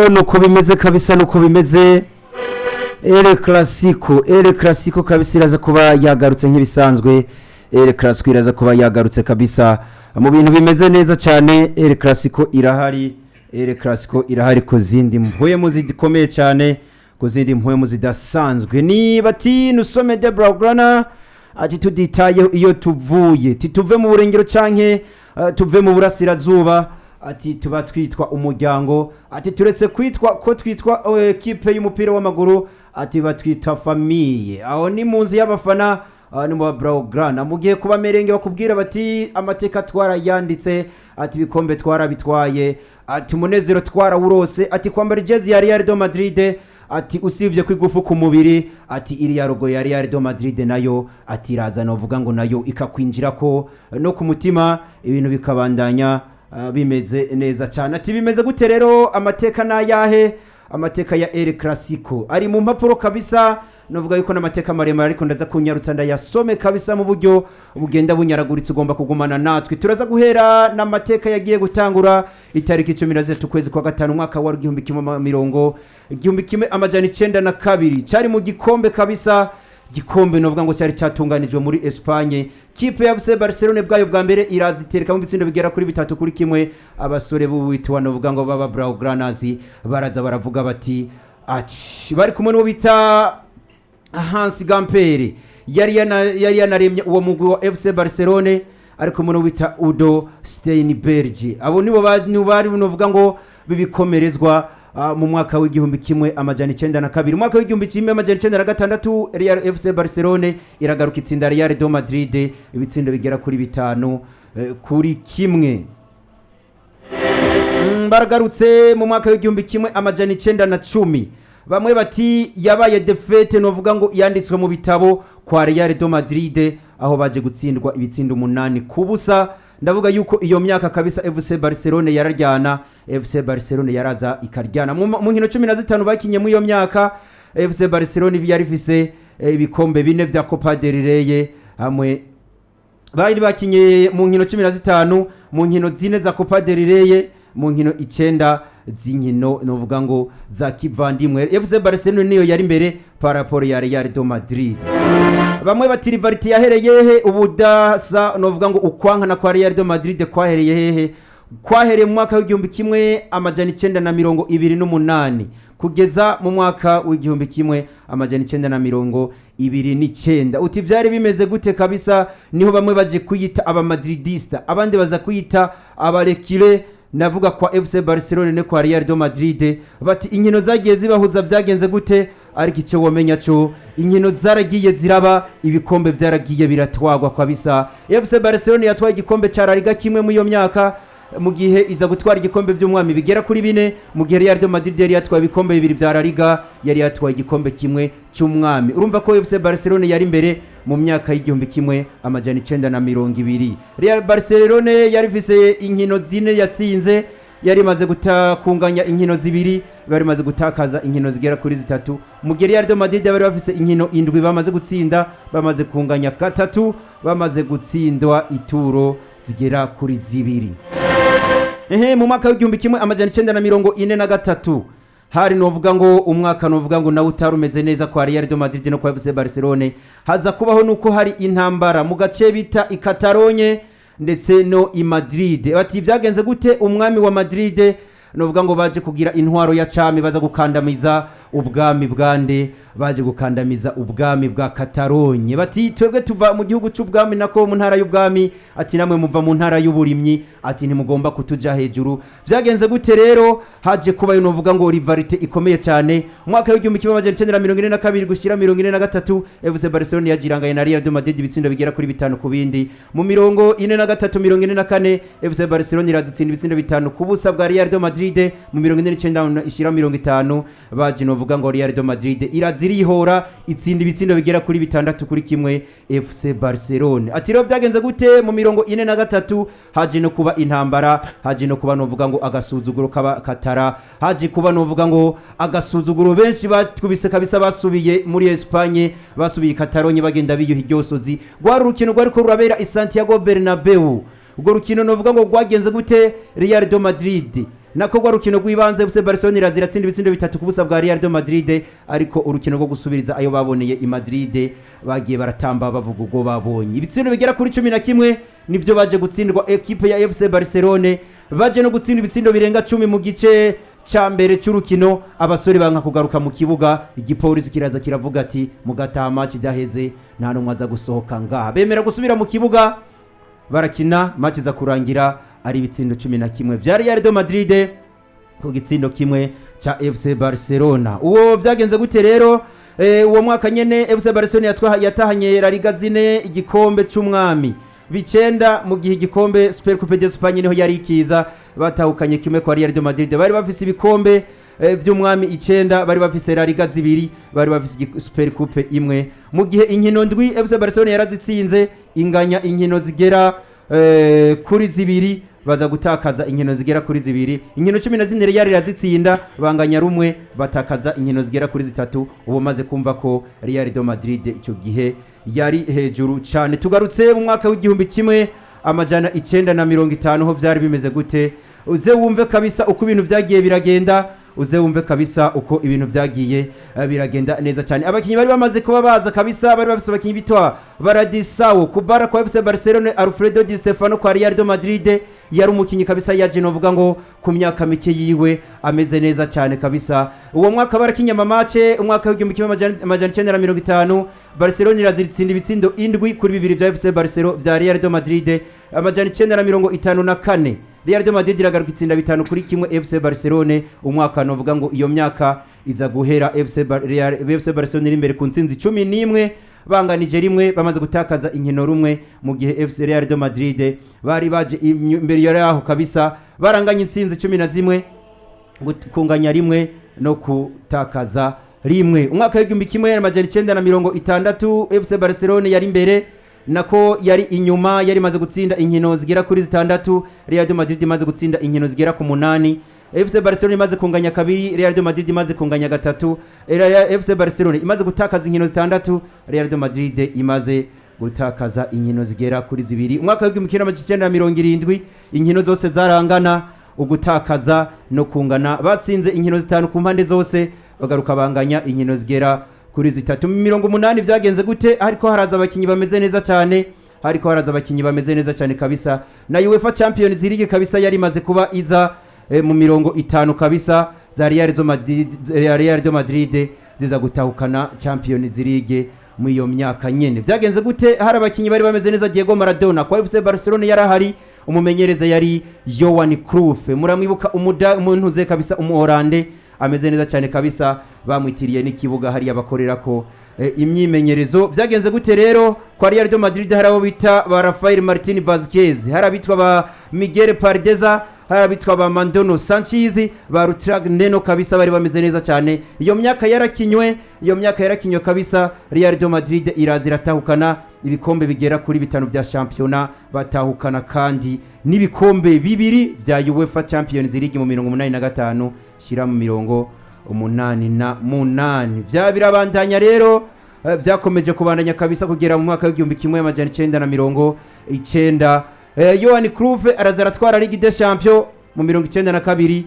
nuko bimeze kabisa, nuko bimeze. El Clasico kabisa iraza kuba yagarutse nk'ibisanzwe. El Clasico iraza kuba yagarutse kabisa mu bintu bimeze neza cyane. El Clasico irahari, El Clasico irahari ku zindi mpwemu zikomeye cyane, ku zindi mpwemu zidasanzwe. Ni bati nusome de Blaugrana ati tuditayeho iyo tuvuye, tituve mu burengero canke tuve mu burasirazuba, ati tuba twitwa umuryango, ati turetse kwitwa ko twitwa equipe y'umupira w'amaguru, ati batwita famille. Aho ni munzi y'abafana ni mu Blaugrana, mugiye kuba merenge bakubwira bati amateka twarayanditse, ati bikombe twarabitwaye, ati munezero twarawurose, ati kwambara jezi ya Real Madrid, ati usibye kwigufu ku mubiri, ati iriya rogo ya Real Madrid nayo ati iraza novuga ngo nayo ikakwinjira ko no ku mutima, ibintu bikabandanya bimeze neza cyane. Ati bimeze gute rero amateka nayahe? Amateka ya El Clasico ari mu mpapuro kabisa, novuga yuko n'amateka maremare, ariko ndaza kunyarutsa ndayasome kabisa mu buryo bugenda bunyaraguritse. Ugomba kugumana natwe, turaza guhera n'amateka yagiye gutangura itariki 13 ukwezi kwa gatanu umwaka wa 1992 cyari mu gikombe kabisa. Gikombe novuga ngo cyari cyatunganijwe muri Espagne. Kipe ya FC Barcelona bwayo bwa mbere irazitereka mu bitsindo bigera kuri 3-1. Abasore b'uwitwa novuga ngo baba Blaugranas baraza baravuga bati ati bari kumwe no bita Hans Gamper yari yanaremye uwo mugwi wa FC Barcelona, ariko muno bita Udo Steinberg. Abo nibo bari novuga ngo bibikomerezwa mu mwaka w'igihumbi kimwe amajana 92. Mu mwaka w'igihumbi kimwe amajana 96 Real FC Barcelona iragaruka itsinda Real Madrid ibitsindo bigera kuri 5-1. Baragarutse mu mwaka w'igihumbi kimwe amajana 910. Bamwe bati yabaye defete novuga ngo yanditswe mu bitabo kwa Real Madrid, aho baje gutsindwa ibitsindo 8-0. Ndavuga yuko iyo myaka kabisa FC Barcelona yararyana, FC Barcelona yaraza ikaryana mu nkino 15 bakinye mu iyo myaka. FC Barcelona yari ifise ibikombe 4 vya Copa del Rey, hamwe bari bakinye mu nkino 15 mu nkino 4 za Copa del Rey, mu nkino 9 z'inkino novuga ngo za kivandimwe. FC Barcelona niyo yari imbere par rapport ya Real Madrid. Bamwe bati rivalite yahereye hehe? Ubudasa novuga ngo ukwankana kwa Real Madrid kwahereye hehe? Kwahereye mu mwaka w'igihumbi kimwe amajana 928 kugeza mu mwaka w'igihumbi kimwe amajana 929. Uti vyari bimeze gute kabisa? Niho bamwe baje kuyita aba Madridista, abandi baza kuyita abarekire. Navuga kwa FC Barcelona ne kwa Real Madrid bati inkino zagiye zibahuza byagenze gute? Ariko icyo wamenya cyo inkino zaragiye ziraba, ibikombe byaragiye biratwagwa kabisa. FC Barcelona yatwaye igikombe cya La Liga kimwe mu iyo myaka, mu gihe iza gutwara igikombe by'umwami bigera kuri 4, mu gihe Real Madrid yari yatwaye ibikombe 2 bya La Liga, yari yatwaye igikombe kimwe cy'umwami. Urumva ko FC Barcelona yari imbere mu myaka y'igihumbi kimwe amajana 920. Real Barcelona yari ifise inkino 4 yatsinze, yari maze gutakunganya inkino 2, bari maze gutakaza inkino zigera kuri 3. Mu gihe Real Madrid bari bafise inkino 7 bamaze gutsinda, bamaze kunganya 3, bamaze gutsindwa ituro zigera kuri 2. Mu mwaka w'igihumbi kimwe amajana 943 hari novuga ngo umwaka novuga ngo nawe utarumeze neza kwa Real Madrid no kwa FC Barcelona. Haza kubaho nuko hari intambara mu gace bita i Catalogne ndetse no i Madrid. Bati byagenze gute? Umwami wa Madrid novuga ngo baje kugira intwaro ya cami, baza gukandamiza ubwami bwande, baje gukandamiza ubwami bwa Catalogne. Bati twebwe tuva mu gihugu cy'ubwami nako mu ntara y'ubwami, ati namwe muva mu ntara y'uburimyi, ati ntimugomba kutuja hejuru. Byagenze gute rero? Haje kuba novuga ngo rivalite ikomeye cyane. Umwaka w'igihumbi kimwe amajana 942 gushira 43 FC Barcelona yajirangaye na Real Madrid ibitsindo bigera kuri 5-2. Mu 43-44 FC Barcelona irazitsinda ibitsindo 5-0 bwa Real Madrid. Mu 49 ishira 50 baje novuga novuga ngo Real de Madrid irazirihora itsinda ibitsindo bigera kuri 6-1 FC Barcelona. Ati rero byagenze gute mu mirongo 43 haje no kuba intambara, haje no kuba novuga ngo agasuzuguro katara, haje kuba novuga ngo agasuzuguro benshi bakubise kabisa basubiye muri Espagne, basubiye Catalogne bagenda biyuha iryosozi. Gwari urukino gwari ko rurabera i Santiago Bernabeu. Ubwo rukino novuga ngo gwagenze gute Real de Madrid nako gwa rukino rw'ibanze FC Barcelona iratsinda ibitsindo 3 kubusa bwa Real de Madrid, ariko urukino rwo gusubiriza ayo baboneye i Madrid bagiye baratamba bavuga ubwo babonye ibitsindo bigera kuri 11 nivyo baje gutsindwa equipe ya FC Barcelona, baje no gutsinda ibitsindo birenga 10 mu gice ca mbere cy'urukino. Abasore banka kugaruka mu kibuga, igipolisi kiraza kiravuga ati mugataha match idaheze nta numwe aza gusohoka ngaha, bemera gusubira mu kibuga barakina. Match za kurangira ari ibitsindo 11 vya Real de Madrid ku gitsindo kimwe cha FC Barcelona. Uwo byagenze gute rero uwo mwaka nyene FC Barcelona yatahanye La Liga zine, igikombe c'umwami bicenda, mu gihe igikombe Super Coupe d'Espagne niho yari ikiza batahukanye kimwe kwa Real de Madrid. Bari bafise ibikombe by'umwami 9, bari bafise La Liga zibiri, bari bafise Super Coupe imwe, mu gihe inkino ndwi FC Barcelona yarazitsinze inganya inkino zigera kuri zibiri, baza gutakaza inkino zigera kuri zibiri. Inkino 14 Real irazitsinda banganya rumwe, batakaza inkino zigera kuri 3. ubu maze kumva ko Real de Madrid icyo gihe yari hejuru cyane. Tugarutse mu mwaka w'igihumbi kimwe amajana 950 ho byari bimeze gute, uze wumve kabisa uko ibintu byagiye biragenda, uze wumve kabisa uko ibintu byagiye biragenda neza cyane. Abakinyi bari bamaze kuba baza kabisa, bari bafise abakinyi bitwa Baradisao kubara kwa FC Barcelona, Alfredo Di Stefano kwa Real de Madrid. Yari umukinyi kabisa yaje novuga ngo ku myaka mike yiwe ameze neza cyane kabisa. Uwo mwaka barakinya mamace, umwaka w'igihumbi kimwe amajana 950 Barcelona irazitsinda ibitsindo 7 kuri 2 bya FC Barcelona bya Real de Madrid. Amajana 954 Real de Madrid iragaruka itsinda 5 kuri 1 FC Barcelona. Umwaka novuga ngo iyo myaka iza guhera FC Barcelona iri imbere ku ntsinzi 11 banganije rimwe, bamaze gutakaza inkino rumwe, mu gihe FC Real de Madrid bari baje imbere yaho kabisa baranganya intsinzi 11 kunganya rimwe no kutakaza rimwe. Umwaka w'igihumbi kimwe amajana 960 FC Barcelona yari imbere, nako yari inyuma, yari maze gutsinda inkino zigera kuri 6, Real de Madrid imaze gutsinda inkino zigera ku 8. FC Barcelona imaze kunganya kabiri, Real de Madrid imaze kunganya gatatu. FC Barcelona imaze gutakaza inkino 6, Real de Madrid imaze gutakaza inkino zigera kuri 2. Umwaka w'igihumbi kimwe amajana 970 inkino zose zarangana, ugutakaza no kungana, batsinze inkino 5 ku mpande zose, bagaruka banganya inkino zigera kuri 3. 80 byagenze gute, ariko haraza abakinyi bameze neza cyane, ariko haraza abakinyi bameze neza cyane kabisa. Na UEFA Champions League kabisa yari maze kuba iza mu 50 kabisa za Real de Madrid ziza gutahukana Champions League mu iyo myaka nyene. Byagenze gute, hari abakinyi bari bameze neza. Diego Maradona kwa FC Barcelona yarahari, umumenyereza yari Johan Cruyff, muramwibuka umuntu ze kabisa, umuholande ameze neza cyane kabisa, bamwitiriye n'ikibuga hari abakorera ko imyimenyerezo. Byagenze gute rero kwa Real de Madrid, hari abo bita ba Rafael Martin Vazquez, hari abitwa ba Miguel Pardeza, hari abitwa ba Mandono Sanchez, ba Rutragneno kabisa, bari bameze neza cyane. Iyo myaka yarakinywe kabisa. Real de Madrid irazira tahukana ibikombe bigera kuri 5 bya championnat, batahukana kandi n'ibikombe bibiri bya UEFA Champions League mu 85 shira mu 88. Bya birabandanya rero, byakomeje kubandanya kabisa kugera mu mwaka w'igihumbi kimwe amajana 990. Johan Cruyff arazara twara Ligue des Champions mu 92.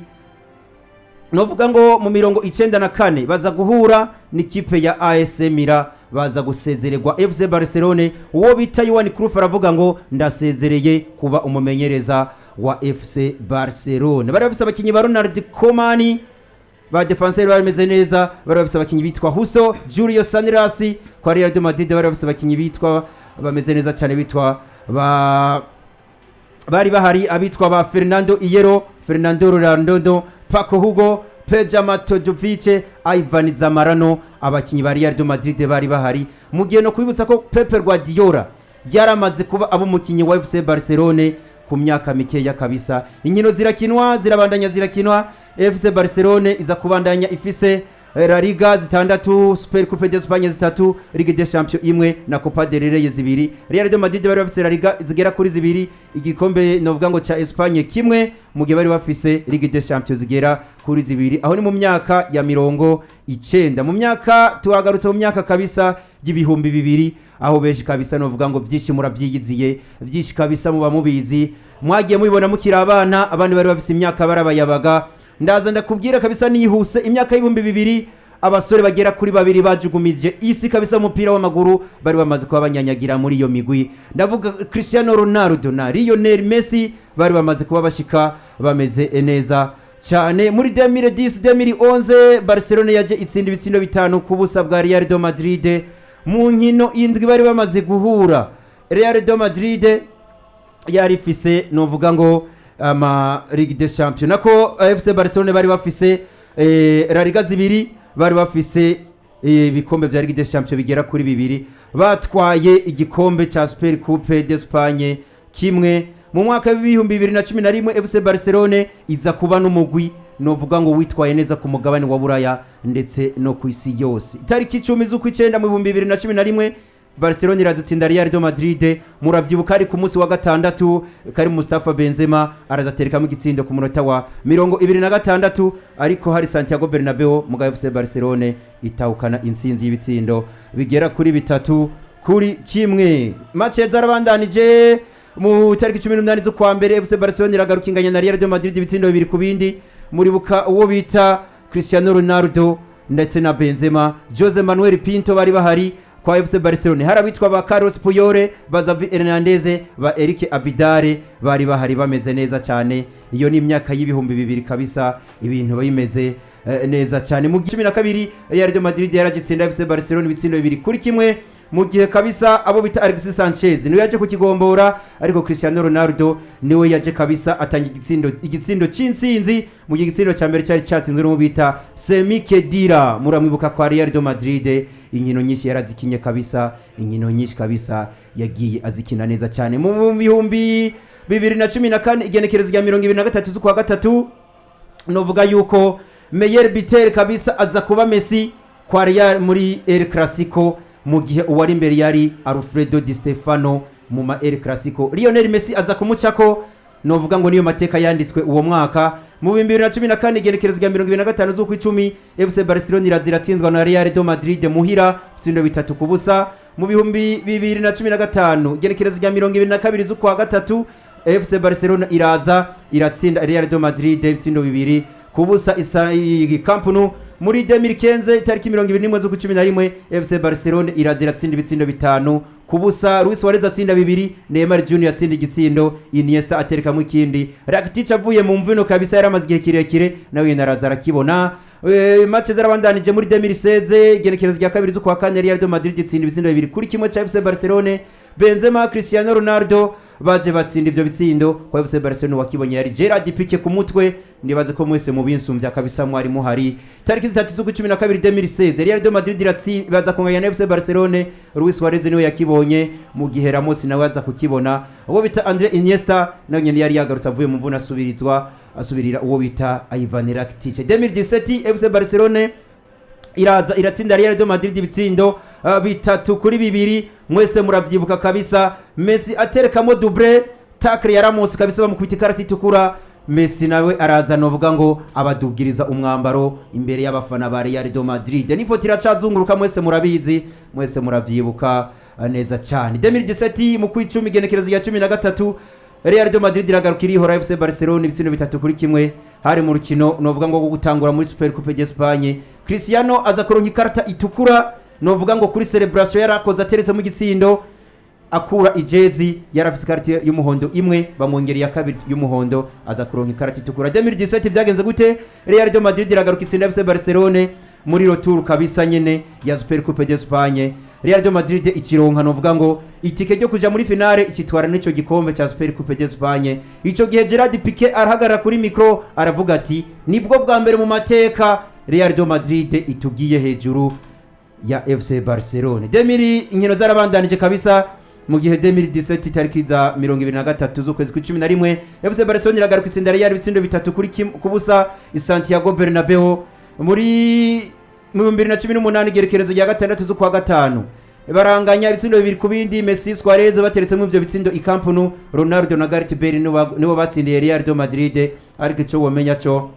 Novuga ngo mu 94 baza guhura n'ikipe ya AS Milan, baza gusezererwa FC Barcelona. Uwo bita Johan Cruyff aravuga ngo ndasezereye kuba umumenyereza wa FC Barcelona. Bari bafise abakinyi ba Ronald Koeman, ba defenseur bameze neza, bari bafise abakinyi bitwa Huso, Julio Sanras. Kwa Real de Madrid bari bafise abakinyi bitwa bameze neza cyane, bitwa bari bahari abitwa ba Fernando Hierro, Fernando Ronaldo, Paco Hugo, Peja Matojovic, Ivan Zamorano. Abakinyi ba Real de Madrid bari bahari, mugiye no kwibutsa ko Pep Guardiola yaramaze kuba abo mukinyi wa FC Barcelona ku myaka mikeya kabisa. Inkino zirakinwa, zirabandanya zirakinwa. FC Barcelona iza kubandanya ifise La Liga zitandatu, Super Coupe d'Espagne zitatu, Ligue des Champions imwe na Copa del Rey zibiri. Real de Madrid bari bafise La Liga zigera kuri zibiri, igikombe novuga ngo ca Espagne kimwe, mu gihe bari bafise Ligue des Champions zigera kuri zibiri. Aho ni mu myaka ya 90. Mu myaka tuhagarutse mu myaka kabisa y'ibihumbi bibiri, aho beshi kabisa novuga ngo byinshi muravyiyiziye, byinshi kabisa muba mubizi. Mwagiye mubibona mukiri abana, abandi bari bafise imyaka barabayabaga. Ndaza ndakubwira kabisa nihuse imyaka y'ibihumbi bibiri abasore bagera kuri babiri bajugumije isi kabisa umupira w'amaguru bari bamaze kuba banyanyagira muri iyo migwi. Ndavuga Cristiano Ronaldo na Lionel Messi bari bamaze kuba bashika bameze neza cyane. Muri 2010-2011 Barcelona yaje itsinda ibitsindo bitanu ku busa bwa Real de Madrid mu nkino indwi bari bamaze guhura. Real de Madrid yari ifise novuga ngo ama Ligue des Champions nako FC Barcelona bari bafise La Liga zibiri, bari bafise ibikombe vya Ligue des Champions bigera kuri bibiri, batwaye igikombe ca Super Coupe d'Espagne kimwe. Mu mwaka w'ibihumbi 2011 FC Barcelona iza kuba n'umugwi novuga ngo witwaye neza ku mugabane wa Buraya ndetse no ku isi yose. Itariki 10 z'ukwicenda mu 2011 Barcelona irazitsinda Real de Madrid. Muravyibuka ari ku munsi wa gatandatu kari Mustafa Benzema arazatereka mu gitsindo ku munota wa 26, ariko hari Santiago Bernabeu mu FC Barcelona itahukana insinzi y'ibitsindo bigera kuri 3-1. Match zarabandanije mu tariki 18 zo kwa mbere FC Barcelona iragarukinganya na Real de Madrid ibitsindo bibiri ku bindi. Muribuka uwo bita Cristiano Ronaldo ndetse na Benzema, Jose Manuel Pinto bari bahari kwa FC Barcelona. Harabitwa ba Carlos Puyol, ba Xavi Hernandez, ba Eric Abidare bari bahari bameze neza cyane. Iyo ni imyaka y'ibihumbi bibiri kabisa ibintu bayimeze neza cyane. Mu 12 Real de Madrid yaragitsinda FC Barcelona ibitsindo bibiri kuri kimwe, mu gihe kabisa abo bita Alexis Sanchez niwe yaje kukigombora, ariko Cristiano Ronaldo niwe yaje kabisa atanga igitsindo c'insinzi mu gihe igitsindo ca mbere cyari cyatsinzwe no bita Semi Khedira. Muramwibuka kwa Real de Madrid inkino nyinshi yarazikinye kabisa, inkino nyinshi kabisa yagiye azikina neza cyane. Mu bihumbi 2014 igenekerezo rya 23 z'ukwa gatatu novuga yuko meilleur buteur kabisa aza kuba Messi kwa Real muri El Clasico, mu gihe uwari imbere yari Alfredo Di Stefano mu ma El Clasico. Lionel Messi aza kumucako novuga ngo niyo mateka yanditswe uwo mwaka. Mu 2014 igenekerezo rya 25 z'ukwicumi FC Barcelona iraziratsindwa na Real de Madrid muhira ibitsindo 3 ku busa. Mu bihumbi 2015 igenekerezo rya 22 z'ukwa gatatu FC Barcelona iratsinda Real de Madrid ibitsindo 2 ku busa Camp Nou. Muri 2015 itariki 21 z'ukwicumi FC Barcelona iratsinda ibitsindo 5 ku busa. Luis Suarez atsinda 2, Neymar Jr atsinda igitsindo, Iniesta atereka mu kindi. Rakitic avuye mu mvino kabisa yaramaze igihe kirekire nawe yaraza arakibona. Match zarabandanije muri 2016 igenekerezo rya 2 z'ukwa kane Real de Madrid itsinda ibitsindo 2 kuri kimwe ca FC Barcelona. Benzema, Cristiano Ronaldo baje batsinda ivyo bitsindo kwa FC Barcelona. Wakibonye yari Gerard Pique ku mutwe, nibaze ko mwese mu binsumvya kabisa mwari muhari. Tariki 3 z'ukwicumi 2016 Real de Madrid baza kunganya na FC Barcelona. Luis Suarez niwe yakibonye mu gihe Ramos nawe aza kukibona. Uwo bita Andre Iniesta nawe nyene yari yagarutse avuye mu mvuna asubirira uwo bita Ivan Rakitic. 2017 FC Barcelona iratsinda Real de Madrid ibitsindo 3-2. Mwese muravyibuka kabisa Messi aterekamo double tackle ya Ramos kabisa bamukubita ikarata itukura. Messi nawe araza novuga ngo abadubwiriza umwambaro imbere y'abafana ba Real de Madrid. Ni foto iracazunguruka, mwese murabizi, mwese muravyibuka neza cyane. 2017 mu kwicumi igenekerezo ya 13 Real de Madrid iragarukira ihora FC Barcelona ibitsindo 3 kuri kimwe. Hari mu rukino novuga ngo gutangura muri Super Coupe d'Espagne. Cristiano aza kuronka ikarata itukura novuga ngo kuri celebration yarakoze ateretse mu gitsindo, akura ijezi yarafise ikarata y'umuhondo imwe, bamwongereye kabiri y'umuhondo aza kuronka ikarata itukura. 2017 byagenze gute? Real de Madrid iragaruka itsinda FC Barcelona muri retour kabisa nyene ya Super Coupe d'Espagne. Real de Madrid ikironka novuga ngo itike ryo kuja muri finale ikitwara n'ico gikombe ca Super Coupe d'Espagne. Ico gihe Gerard Pique arahagarara kuri micro aravuga ati nibwo bwa mbere mu mateka Real de Madrid itugiye hejuru ya FC Barcelona. 2000 inkino zarabandanije kabisa, mu gihe 2017 tariki za 23 z'ukwezi kwa 11 FC Barcelona iragaruka itsinda Real ibitsindo 3 kuri kubusa i Santiago Bernabeu. Muri mu 2018 igerekerezo rya gatandatu z'ukwa gatanu baranganya ibitsindo bibiri ku bindi. Messi Suarez bateretsemo ivyo bitsindo i Camp Nou. Ronaldo na Gareth Bale nibo batsindiye Real de Madrid. Ariko ico womenya cyo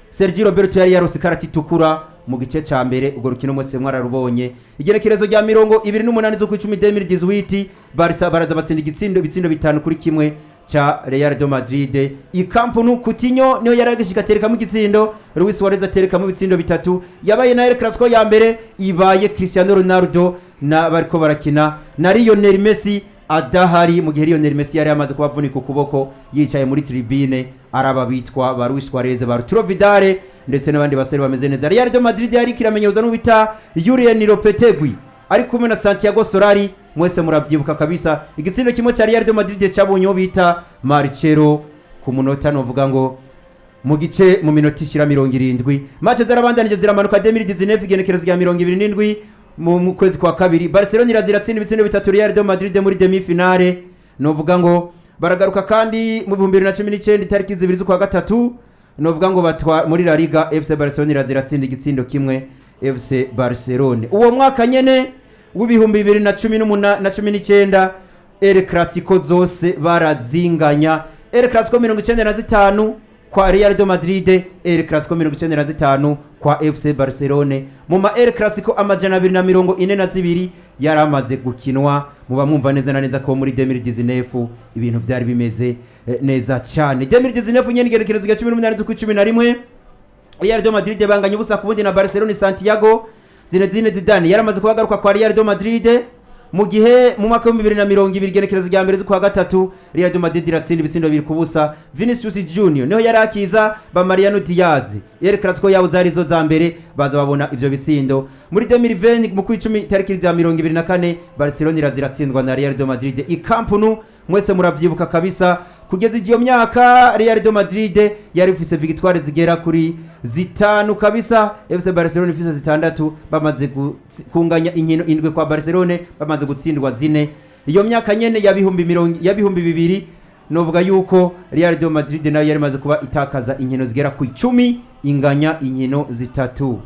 Sergio Roberto yari yarose ikarati itukura mu gice ca mbere. Ubwo rukino mwese mwararubonye. Igerekerezo rya 28 zo ku 2018 Barca baraza batsinda ibitsindo bitanu kuri kimwe cha Real de Madrid i Camp Nou. Coutinho niyo yaragishika tereka mu gitsindo, Luis Suarez atereka mu bitsindo bitatu. Yabaye na El Clasico ya mbere ibaye Cristiano Ronaldo na bariko barakina na Lionel Messi adahari, mu gihe Lionel Messi yari amaze kubavunika ukuboko yicaye muri tribune. Araba bitwa ba Luis Suarez, ba Arturo Vidal ndetse n'abandi basore bameze neza. Real de Madrid yari kiramenyeza n'ubita Julian Lopetegui ari kumwe na Santiago Solari. Mwese muravyibuka kabisa igitsindo kimwe cya Real de Madrid cyabonye bita Marcelo ku munota novuga ngo mu gice mu minota ishira 70. Match zarabandanije ziramanuka 2019 igenekerezo rya 27 mu kwezi kwa kabiri. Barcelona iratsinda ibitsindo bitatu Real de Madrid muri demi finale. Novuga ngo baragaruka kandi mu 2019 itariki zibiri z'ukwa gatatu. Novuga ngo batwa muri La Liga FC Barcelona iratsinda igitsindo kimwe FC Barcelona. Uwo mwaka nyene w'ibihumbi 2019 El Clasico zose barazinganya. El Clasico 95 kwa Real de Madrid, El Clasico 95 kwa FC Barcelona. Mu ma El Clasico amajana 242 yaramaze gukinwa. Muba mwumva neza na neza ko muri 2019 ibintu byari bimeze neza cyane. 2019 nyene igerekerezo rya 18 z'ukwicumi Real de Madrid banganya ubusa ku bundi na Barcelona. Santiago Zinedine Zidane yaramaze kubagaruka kwa Real de Madrid mu gihe mu mwaka wa 2020 igenekerezo rya mbere z'ukwa gatatu Real de Madrid iratsinda ibitsindo bibiri ku busa. Vinicius Junior niho yarakiza ba Mariano Diaz. El Clasico yabo zari zo za mbere baza babona ivyo bitsindo. Muri 2020 mu kwicumi tariki ya 24 Barcelona iratsindwa na Real de Madrid i Camp Nou. Mwese muravyibuka kabisa kugeza iyo myaka Real de Madrid yari ifise victoire zigera kuri zitanu kabisa. FC Barcelona ifise zitandatu bamaze kunganya inkino indwe kwa Barcelona bamaze gutsindwa zine. Iyo myaka nyene ya bihumbi bibiri novuga yuko Real de Madrid nayo yari maze kuba itakaza inkino zigera ku 10 inganya inkino zitatu.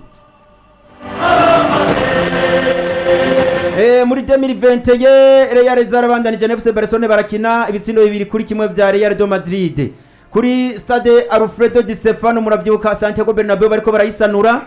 Muri 2020 Real zarabandanije na FC Barcelona barakina ibitsindo bibiri kuri kimwe vya Real de Madrid kuri stade Alfredo Di Stefano. Muravyibuka Santiago Bernabeu bariko barayisanura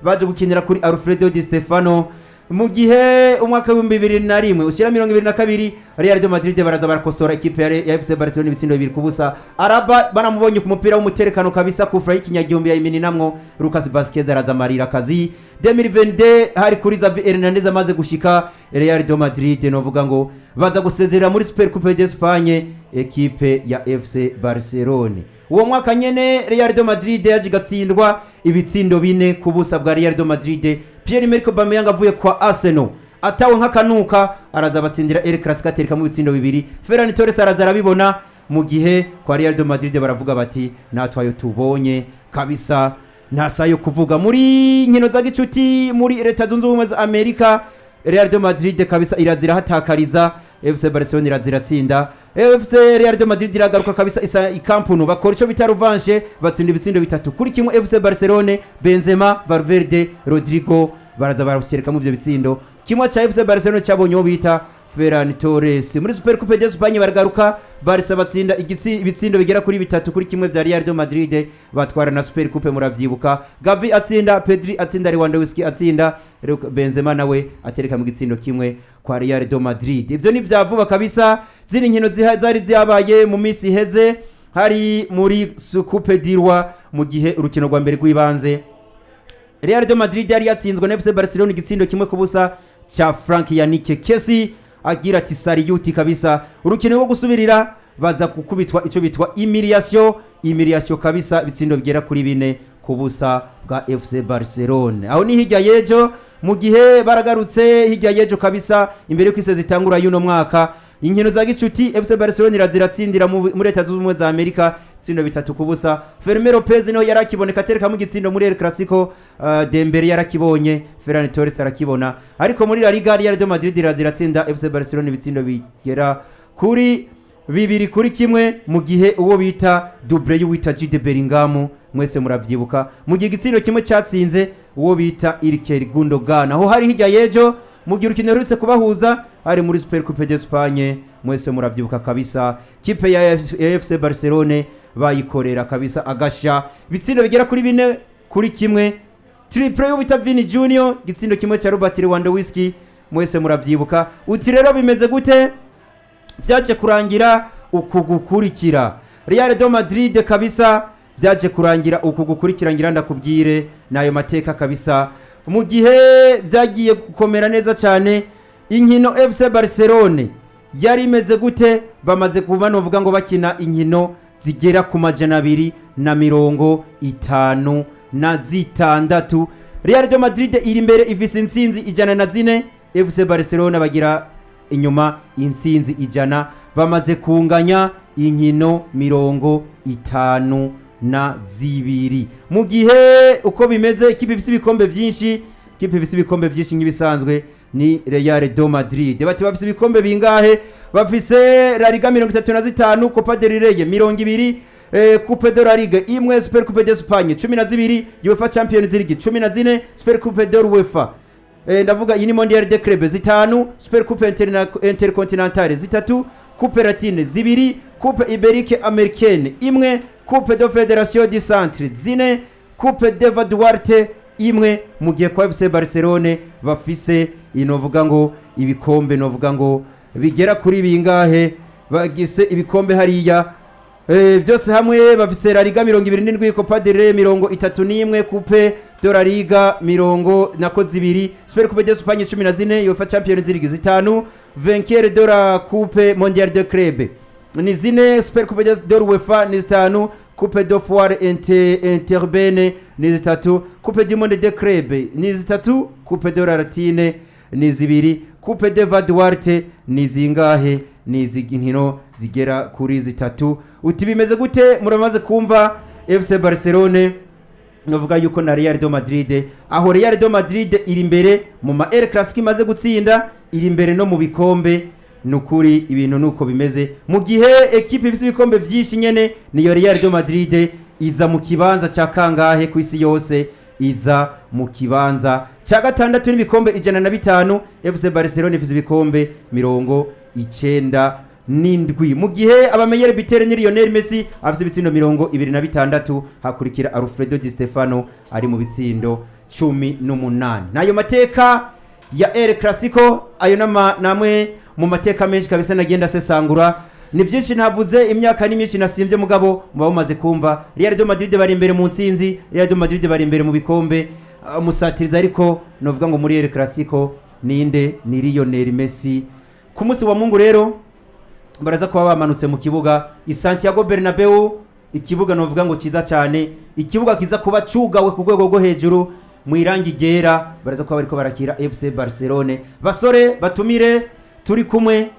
baje gukinira kuri Alfredo Di Stefano. Mu gihe umwaka wa 2021 ushira 2022 Real de Madrid baraza barakosora ikipe ya FC Barcelona ibitsindo bibiri ku busa. Araba banamubonye ku mupira w'umuterekano kabisa ku furayi kinyagihumbi ya imini namwo Lucas Vazquez araza marira kazi. 2022 hari kuri Xavi Hernandez amaze gushika Real de Madrid novuga ngo baza gusezerera muri Super Coupe d'Espagne ekipe ya FC Barcelona. Uwo mwaka nyene Real de Madrid yajigatsindwa ibitsindo bine ku busa bwa Real de Madrid. Pierre-Emerick Aubameyang avuye kwa Arsenal atawe nk'akanuka araza batsindira El Clasico atereka mu bitsindo bibiri. Ferran Torres araza arabibona mu gihe kwa Real de Madrid baravuga bati natwayo tubonye kabisa ntasayo kuvuga. Muri nkino za gicuti muri Leta Zunze Ubumwe za Amerika Real de Madrid kabisa irazira hatakariza FC Barcelona iraziratsinda. FC Real de Madrid iragaruka kabisa isa i Camp Nou bakora ico bita revanche batsinda ibitsindo bitatu kuri kimwe FC Barcelona. Benzema, Valverde, Rodrigo baraza barashyirika mu byo bitsindo. Kimwe cha FC Barcelona cyabonye bita Ferran Torres. Muri Super Coupe d'Espagne baragaruka Barca batsinda ibitsindo bigera kuri bitatu kuri kimwe vya Real de Madrid batwara na Super Coupe. Muravyibuka Gavi atsinda, Pedri atsinda, Lewandowski atsinda, Benzema nawe atereka mu gitsindo kimwe kwa Real de Madrid. Ivyo ni vyavuba kabisa. Ziri nkino zari ziyabaye mu misi iheze hari muri Coupe du Roi mu gihe urukino rwa mbere rw'ibanze Real de Madrid yari yatsinzwe na FC Barcelona igitsindo kimwe ku busa cha Frank Yannick Kessie agira ati sariyuti kabisa. Urukino rwo gusubirira baza kukubitwa ico bitwa humiliation kabisa bitsindo bigera kuri bine ku busa bwa FC Barcelona. Aho ni hirya yejo mu gihe baragarutse hirya yejo kabisa imbere y'uko isezi itangura y'uno mwaka inkino za gicuti FC Barcelona iraziratsindira muri Leta Zunze Ubumwe za Amerika tsindo bitatu ku busa. Fermin Lopez niho yarakiboneka tereka mu gitsindo muri El Clasico. Dembele yarakibonye, Ferran Torres arakibona, ariko muri La Liga Real de Madrid iraziratsinda FC Barcelona ibitsindo bigera kuri bibiri kuri kimwe mu gihe uwo bita double y'uwita Jude Bellingham mwese muravyibuka mu gihe igitsiro kimwe cyatsinze uwo bita Ilkay Gundogan aho hari hirya yejo mu gihe urukino rurutse kubahuza ari muri Super Coupe d'Espagne mwese muravyibuka kabisa kipe ya FC Barcelone bayikorera kabisa agasha bitsindo bigera kuri 4 kuri kimwe triple y'ubita Vini Junior gitsindo kimwe cya Robert Lewandowski mwese muravyibuka uti rero bimeze gute byaje kurangira uku gukurikira Real de Madrid kabisa byaje kurangira uku gukurikira ngira ndakubwire nayo mateka kabisa mu gihe byagiye gukomera neza cyane inkino FC Barcelone yari imeze gute bamaze kuba novuga ngo bakina inkino zigera ku majana 256 Real de Madrid iri imbere ifise intsinzi 104 FC Barcelona bagira inyuma intsinzi 100 bamaze kunganya inkino 52 mu gihe uko bimeze ikipe ifise ibikombe byinshi nk'ibisanzwe ni Real de Madrid bati bafise ibikombe bingahe bafise La Liga 35 Copa del Rey 20 Coupe de la Liga imwe Super Coupe d'Espagne 12 UEFA Champions League 14 Super Coupe de UEFA ndavuga iyi ni Mondial de Clubs 5 Super Coupe Intercontinentale 3 Coupe Latine 2 Coupe Iberique Americaine imwe Coupe de Federation du Centre 4 Coupe de Duarte imwe mu gihe kwa FC Barcelone bafise inovuga ngo ibikombe novuga ngo bigera kuri bingahe bagise ibikombe hariya byose hamwe bafise La Liga 27 Copa del Rey 31 Coupe de la Liga 2 Super Coupe d'Espagne 14 UEFA Champions League 5 vainqueur de la Coupe Mondiale de Club ni 4 Super Coupe de UEFA ni 5 Coupe de Foire Interbene ni 3 Coupe du Monde de Club ni 3 Coupe de la Latine ni 2 Coupe de Duarte ni zingahe ni inkino zigera kuri 3 uti bimeze gute muramaze kumva FC Barcelone novuga yuko na Real de Madrid aho Real de Madrid iri imbere mu ma El Clasico imaze gutsinda iri imbere no mu bikombe nukuri ibintu nuko bimeze mu gihe equipe ifite ibikombe byinshi nyene niyo Real de Madrid iza mu kibanza cya kangahe ku isi yose iza mu kibanza cya gatandatu n'ibikombe 105 FC Barcelona ifite ibikombe 97 mu gihe abamenyere bitere ni Lionel Messi afite ibitsindo 26 hakurikira Alfredo Di Stefano ari mu bitsindo 18 nayo mateka ya El Clasico ayo namwe mu mateka menshi kabisa nagenda sesangura ni byinshi ntavuze imyaka n'imyinshi nasimvye mugabo muba mumaze kumva Real de Madrid bari imbere mu ntsinzi Real de Madrid bari imbere mu bikombe musatiriza ariko novuga ngo muri El Clasico ninde ni Lionel Messi ku munsi wa Mungu rero baraza kuba bamanutse mu kibuga Santiago Bernabeu ikibuga novuga ngo kiza cyane ikibuga kiza kuba cugawe ku rwego rwo hejuru mu irangi ryera baraza kuba bariko barakira FC Barcelone basore batumire turi kumwe